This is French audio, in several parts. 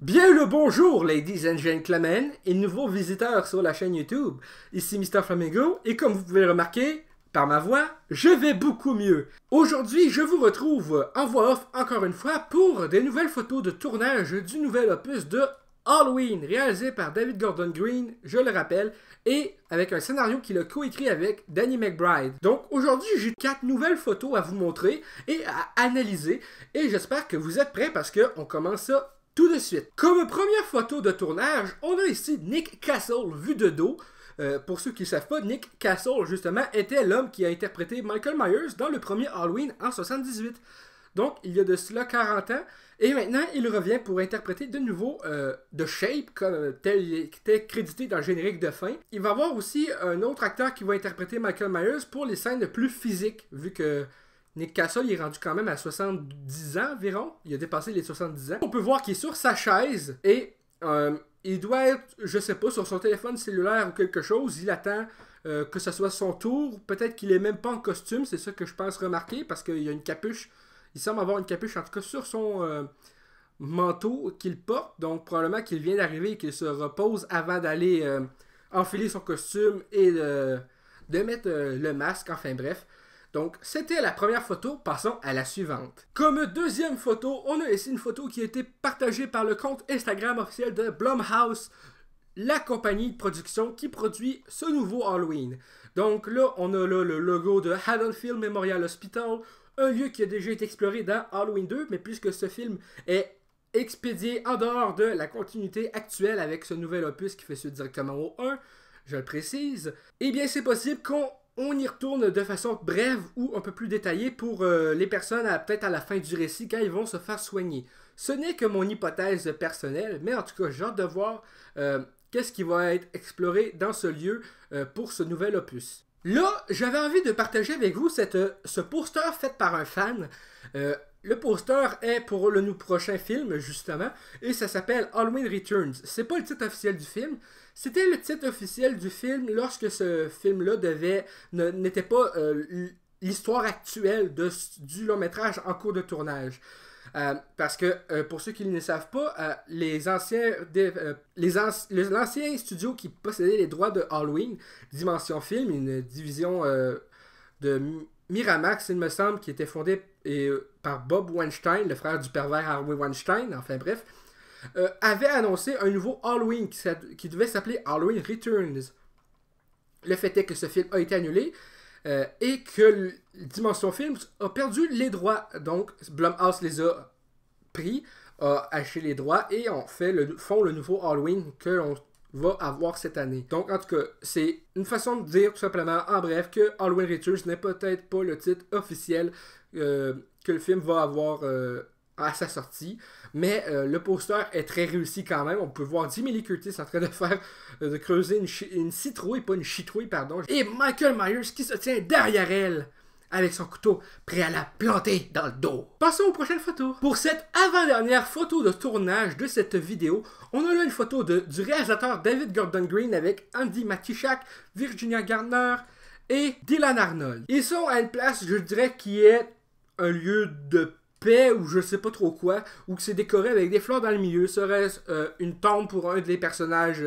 Bien le bonjour, ladies and gentlemen, et nouveaux visiteurs sur la chaîne YouTube. Ici Mr. Flamingo, et comme vous pouvez le remarquer, par ma voix, je vais beaucoup mieux. Aujourd'hui, je vous retrouve en voix off encore une fois pour des nouvelles photos de tournage du nouvel opus de Halloween, réalisé par David Gordon Green, je le rappelle, et avec un scénario qu'il a coécrit avec Danny McBride. Donc aujourd'hui, j'ai 4 nouvelles photos à vous montrer et à analyser, et j'espère que vous êtes prêts parce qu'on commence ça tout de suite. Comme première photo de tournage, on a ici Nick Castle vu de dos. Pour ceux qui ne savent pas, Nick Castle, justement, était l'homme qui a interprété Michael Myers dans le premier Halloween en 78. Donc, il y a de cela 40 ans. Et maintenant, il revient pour interpréter de nouveau The Shape, comme tel il était crédité dans le générique de fin. Il va y avoir aussi un autre acteur qui va interpréter Michael Myers pour les scènes plus physiques, vu que Nick Castle il est rendu quand même à 70 ans environ. Il a dépassé les 70 ans. On peut voir qu'il est sur sa chaise et il doit être, je sais pas, sur son téléphone cellulaire ou quelque chose. Il attend que ce soit son tour. Peut-être qu'il est même pas en costume. C'est ça que je pense remarquer parce qu'il y a une capuche. Il semble avoir une capuche en tout cas sur son manteau qu'il porte. Donc probablement qu'il vient d'arriver et qu'il se repose avant d'aller enfiler son costume et de mettre le masque. Enfin bref. Donc, c'était la première photo, passons à la suivante. Comme deuxième photo, on a ici une photo qui a été partagée par le compte Instagram officiel de Blumhouse, la compagnie de production qui produit ce nouveau Halloween. Donc là, on a là le logo de Haddonfield Memorial Hospital, un lieu qui a déjà été exploré dans Halloween 2, mais puisque ce film est expédié en dehors de la continuité actuelle avec ce nouvel opus qui fait suite directement au 1, je le précise, eh bien c'est possible qu'on y retourne de façon brève ou un peu plus détaillée pour les personnes peut-être à la fin du récit quand ils vont se faire soigner. Ce n'est que mon hypothèse personnelle, mais en tout cas j'ai hâte de voir qu'est-ce qui va être exploré dans ce lieu pour ce nouvel opus. Là, j'avais envie de partager avec vous ce poster fait par un fan. Le poster est pour le prochain film, justement, et ça s'appelle Halloween Returns. C'est pas le titre officiel du film, c'était le titre officiel du film lorsque ce film-là n'était pas l'histoire actuelle du long-métrage en cours de tournage. Parce que, pour ceux qui ne le savent pas, l'ancien studio qui possédait les droits de Halloween, Dimension Film, une division de Miramax, il me semble, qui était fondée par Bob Weinstein, le frère du pervers Harvey Weinstein, enfin bref, avait annoncé un nouveau Halloween qui devait s'appeler Halloween Returns. Le fait est que ce film a été annulé et que Dimension Films a perdu les droits. Donc, Blumhouse les a pris, a acheté les droits et font le nouveau Halloween que l'on va avoir cette année. Donc, en tout cas, c'est une façon de dire tout simplement, en bref, que Halloween Returns n'est peut-être pas le titre officiel que le film va avoir à sa sortie, mais le poster est très réussi quand même. On peut voir Jamie Lee Curtis en train de creuser une citrouille, pas une chitrouille, pardon, et Michael Myers qui se tient derrière elle avec son couteau prêt à la planter dans le dos. Passons aux prochaines photos. Pour cette avant-dernière photo de tournage de cette vidéo, on a là une photo du réalisateur David Gordon Green avec Andy Matichak, Virginia Gardner et Dylan Arnold. Ils sont à une place, je dirais, qui est un lieu de paix ou je sais pas trop quoi, ou que c'est décoré avec des fleurs dans le milieu. Serait-ce une tombe pour un des personnages,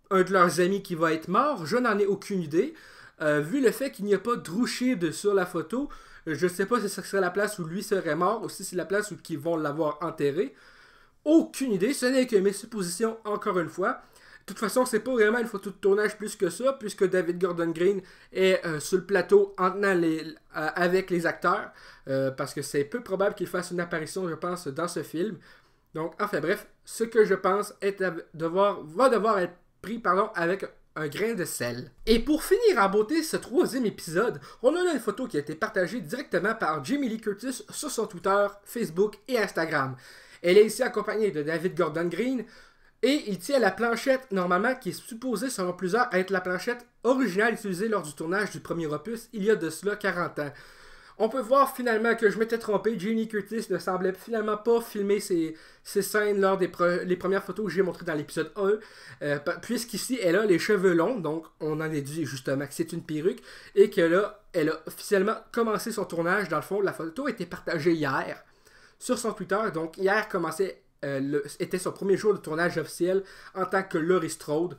un de leurs amis qui va être mort? Je n'en ai aucune idée. Vu le fait qu'il n'y a pas Drushed sur la photo, je sais pas si ce serait la place où lui serait mort ou si c'est la place où ils vont l'avoir enterré. Aucune idée, ce n'est que mes suppositions encore une fois. De toute façon, c'est pas vraiment une photo de tournage plus que ça, puisque David Gordon Green est sur le plateau en tenant avec les acteurs, parce que c'est peu probable qu'il fasse une apparition, je pense, dans ce film. Donc, enfin bref, ce que je pense va devoir être pris avec un grain de sel. Et pour finir en beauté ce troisième épisode, on a là une photo qui a été partagée directement par Jamie Lee Curtis sur son Twitter, Facebook et Instagram. Elle est ici accompagnée de David Gordon Green, et il tient la planchette, normalement, qui est supposée, selon plusieurs, être la planchette originale utilisée lors du tournage du premier opus, il y a de cela 40 ans. On peut voir finalement que je m'étais trompé, Jamie Curtis ne semblait finalement pas filmer ces scènes lors des les premières photos que j'ai montrées dans l'épisode 1, puisqu'ici, elle a les cheveux longs, donc on en déduit justement que c'est une perruque, et que là, elle a officiellement commencé son tournage. Dans le fond, la photo a été partagée hier sur son Twitter, donc hier commençait était son premier jour de tournage officiel en tant que Laurie Strode.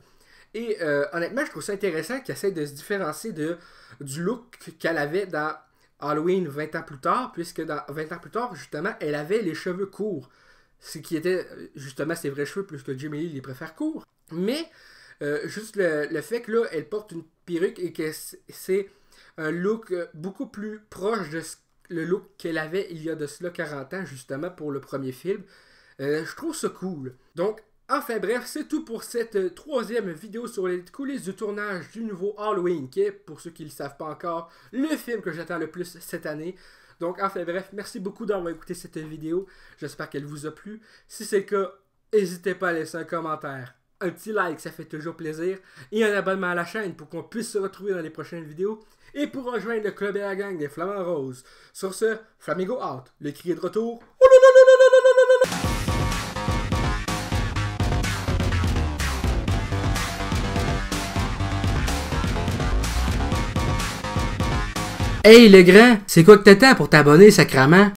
Et honnêtement, je trouve ça intéressant qu'elle essaie de se différencier du look qu'elle avait dans Halloween 20 ans plus tard, puisque dans 20 ans plus tard, justement, elle avait les cheveux courts. Ce qui était justement ses vrais cheveux, puisque Jamie Lee les préfère courts. Mais juste le fait que là, elle porte une perruque et que c'est un look beaucoup plus proche de le look qu'elle avait il y a de cela 40 ans, justement, pour le premier film. Je trouve ça cool. Donc, enfin bref, c'est tout pour cette troisième vidéo sur les coulisses du tournage du nouveau Halloween, qui est, pour ceux qui ne le savent pas encore, le film que j'attends le plus cette année. Donc, enfin bref, merci beaucoup d'avoir écouté cette vidéo. J'espère qu'elle vous a plu. Si c'est le cas, n'hésitez pas à laisser un commentaire. Un petit like, ça fait toujours plaisir. Et un abonnement à la chaîne pour qu'on puisse se retrouver dans les prochaines vidéos. Et pour rejoindre le club et la gang des Flamants Roses. Sur ce, Flamingo out. Le cri est de retour. Hey le grand, c'est quoi que t'attends pour t'abonner, sacrament?